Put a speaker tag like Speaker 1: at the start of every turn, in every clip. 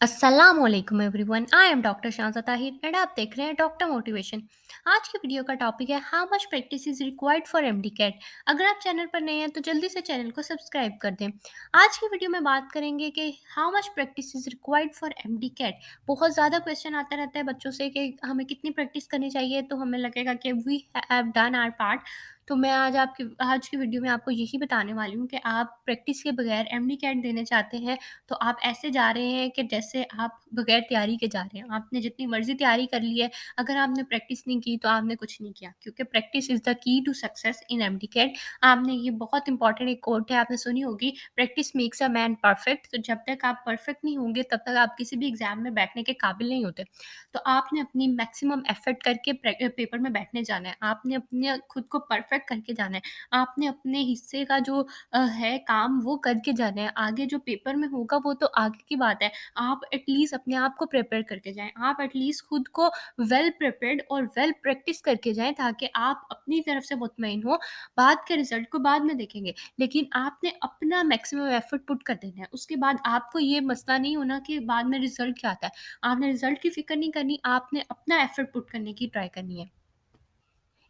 Speaker 1: अस्सलामुअलैकुम everyone. I am doctor Shanta Tahir and आप देख रहे हैं डॉक्टर मोटिवेशन। आज की वीडियो का टॉपिक है how much practice is required for MDCAT. अगर आप चैनल पर नए हैं तो जल्दी से चैनल को सब्सक्राइब कर दें। आज की वीडियो में बात करेंगे कि how much practice is required for MDCAT. बहुत ज़्यादा क्वेश्चन आता रहता है बच्चों से कि हमें कितनी प्रैक्टिस करनी चाहिए, तो हमें लगेगा कि we have done our part. तो मैं आज की वीडियो में आपको यही बताने वाली हूँ कि आप प्रैक्टिस के बगैर एमडी कैट देने चाहते हैं तो आप ऐसे जा रहे हैं कि जैसे आप बगैर तैयारी के जा रहे हैं। आपने जितनी मर्ज़ी तैयारी कर ली है, अगर आपने प्रैक्टिस नहीं की तो आपने कुछ नहीं किया, क्योंकि practice is the key to success in MDCAT. आपने ये बहुत इंपॉर्टेंट एक कोट है, आपने सुनी होगी, practice makes a man perfect. तो जब तक आप परफेक्ट नहीं होंगे तब तक आप किसी भी एग्ज़ाम में बैठने के काबिल नहीं होते। तो आपने अपनी मैक्सिमम एफर्ट करके पेपर में बैठने जाना है। आपने अपने खुद को परफेक्ट करके जाना है। आपने अपने हिस्से का जो है काम वो करके जाना है। आगे जो पेपर में होगा वो तो आगे की बात है। आप एटलीस्ट अपने आप को प्रिपेयर करके जाएँ। आप एटलीस्ट खुद को वेल प्रिपेयर्ड और वेल प्रैक्टिस करके जाएँ, ताकि आप अपनी तरफ से मुतमईन हो। बाद के रिज़ल्ट को बाद में देखेंगे, लेकिन आपने अपना मैक्सिमम एफर्ट पुट कर देना है। उसके बाद आपको ये मसला नहीं होना कि बाद में रिज़ल्ट क्या आता है। आपने रिज़ल्ट की फ़िक्र नहीं करनी, आपने अपना एफर्ट पुट करने की ट्राई करनी है।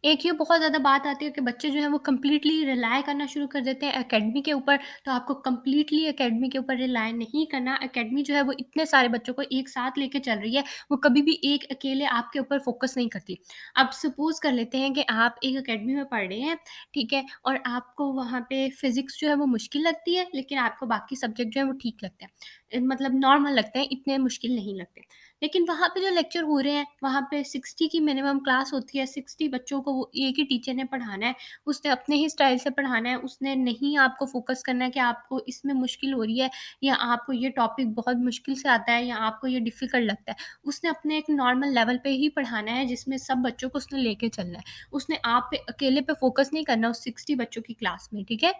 Speaker 1: एक ये बहुत ज़्यादा बात आती है कि बच्चे जो हैं वो कंप्लीटली रिलाय करना शुरू कर देते हैं एकेडमी के ऊपर। तो आपको कंप्लीटली एकेडमी के ऊपर रिलाय नहीं करना। एकेडमी जो है वो इतने सारे बच्चों को एक साथ लेके चल रही है, वो कभी भी एक अकेले आपके ऊपर फ़ोकस नहीं करती। अब सपोज़ कर लेते हैं कि आप एक एकेडमी में पढ़ रहे हैं, ठीक है? और आपको वहाँ पे फ़िज़िक्स जो है वो मुश्किल लगती है, लेकिन आपको बाकी सब्जेक्ट जो है वो ठीक लगते हैं। मतलब नॉर्मल लगते हैं, इतने मुश्किल नहीं लगते। लेकिन वहाँ पे जो लेक्चर हो रहे हैं, वहाँ पे 60 की मिनिमम क्लास होती है, 60 बच्चों को वो एक ही टीचर ने पढ़ाना है, उसने अपने ही स्टाइल से पढ़ाना है, उसने नहीं आपको फ़ोकस करना है कि आपको इसमें मुश्किल हो रही है या आपको ये टॉपिक बहुत मुश्किल से आता है या आपको ये डिफ़िकल्ट लगता है। उसने अपने एक नॉर्मल लेवल पे ही पढ़ाना है, जिसमें सब बच्चों को उसने लेके चलना है। उसने आप पे अकेले पे फ़ोकस नहीं करना उस 60 बच्चों की क्लास में, ठीक है?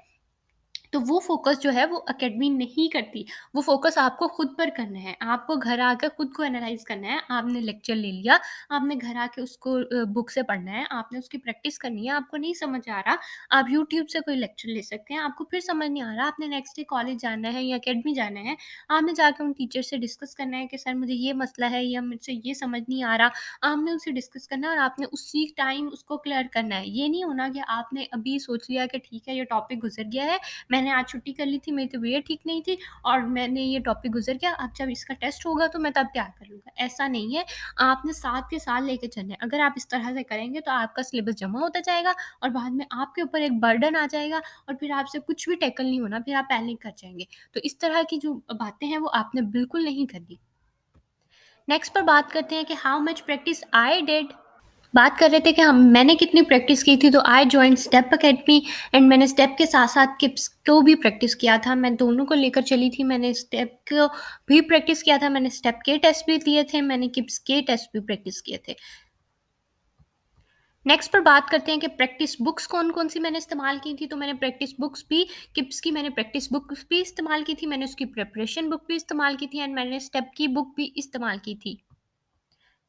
Speaker 1: तो वो फ़ोकस जो है वो एकेडमी नहीं करती, वो फ़ोकस आपको खुद पर करना है। आपको घर आकर खुद को एनालाइज़ करना है। आपने लेक्चर ले लिया, आपने घर आके उसको बुक से पढ़ना है, आपने उसकी प्रैक्टिस करनी है। आपको नहीं समझ आ रहा, आप यूट्यूब से कोई लेक्चर ले सकते हैं। आपको फिर समझ नहीं आ रहा, आपने नेक्स्ट डे कॉलेज जाना है या एकेडमी जाना है, आपने जाके उन टीचर से डिस्कस करना है कि सर मुझे ये मसला है या मुझसे ये समझ नहीं आ रहा। आपने उनसे डिस्कस करना है और आपने उसी टाइम उसको क्लियर करना है। ये नहीं होना कि आपने अभी सोच लिया कि ठीक है ये टॉपिक गुज़र गया है, मैंने आज छुट्टी कर ली थी, मेरी तबीयत ठीक नहीं थी और मैंने ये टॉपिक गुज़र गया, अब जब इसका टेस्ट होगा तो मैं तब तैयार कर लूँगा। ऐसा नहीं है, आपने साथ के साथ लेके चलना है। अगर आप इस तरह से करेंगे तो आपका सिलेबस जमा होता जाएगा और बाद में आपके ऊपर एक बर्डन आ जाएगा और फिर आपसे कुछ भी टैकल नहीं होना, फिर आप पैनिक कर जाएँगे। तो इस तरह की जो बातें हैं वो आपने बिल्कुल नहीं करनी। नेक्स्ट पर बात करते हैं कि how much practice I did. बात कर रहे थे कि हम मैंने कितनी प्रैक्टिस की थी, तो I joined step academy and मैंने स्टेप के साथ-साथ किप्स को भी प्रैक्टिस किया था। मैं दोनों को लेकर चली थी। मैंने स्टेप को भी प्रैक्टिस किया था, मैंने स्टेप के टेस्ट भी दिए थे, मैंने किप्स के टेस्ट भी प्रैक्टिस किए थे। नेक्स्ट पर बात करते हैं कि प्रैक्टिस बुक्स कौन-कौन सी मैंने इस्तेमाल की थी। तो मैंने प्रैक्टिस बुक्स भी, किप्स की मैंने प्रैक्टिस बुक्स भी इस्तेमाल की थी, मैंने उसकी प्रिपरेशन बुक भी इस्तेमाल की थी एंड मैंने स्टेप की बुक भी इस्तेमाल की थी।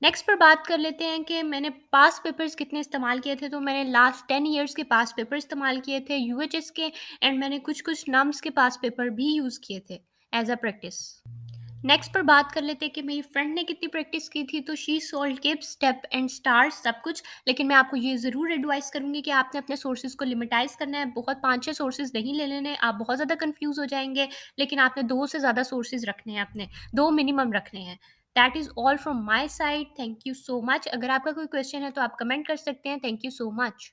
Speaker 1: नेक्स्ट पर बात कर लेते हैं कि मैंने पास्ट पेपर्स कितने इस्तेमाल किए थे। तो मैंने लास्ट 10 इयर्स के पास्ट पेपर इस्तेमाल किए थे यूएचएस के एंड मैंने कुछ-कुछ नम्स के पास्ट पेपर भी यूज़ किए थे एज़ अ प्रैक्टिस। नेक्स्ट पर बात कर लेते हैं कि मेरी फ्रेंड ने कितनी प्रैक्टिस की थी। तो she sold tips, step and stars सब कुछ। लेकिन मैं आपको ये ज़रूर एडवाइस करूँगी कि आपने अपने सोर्सेज़ को लिमिटाइज़ करना है। बहुत 5-6 सोर्सेज़ नहीं ले लेने, आप बहुत ज़्यादा कन्फ्यूज़ हो जाएँगे। लेकिन आपने 2 से ज़्यादा सोर्सेज़ रखने हैं अपने, 2 मिनिमम रखने हैं। That is all from my side. Thank you so much. अगर आपका कोई क्वेश्चन है तो आप कमेंट कर सकते हैं। Thank you so much.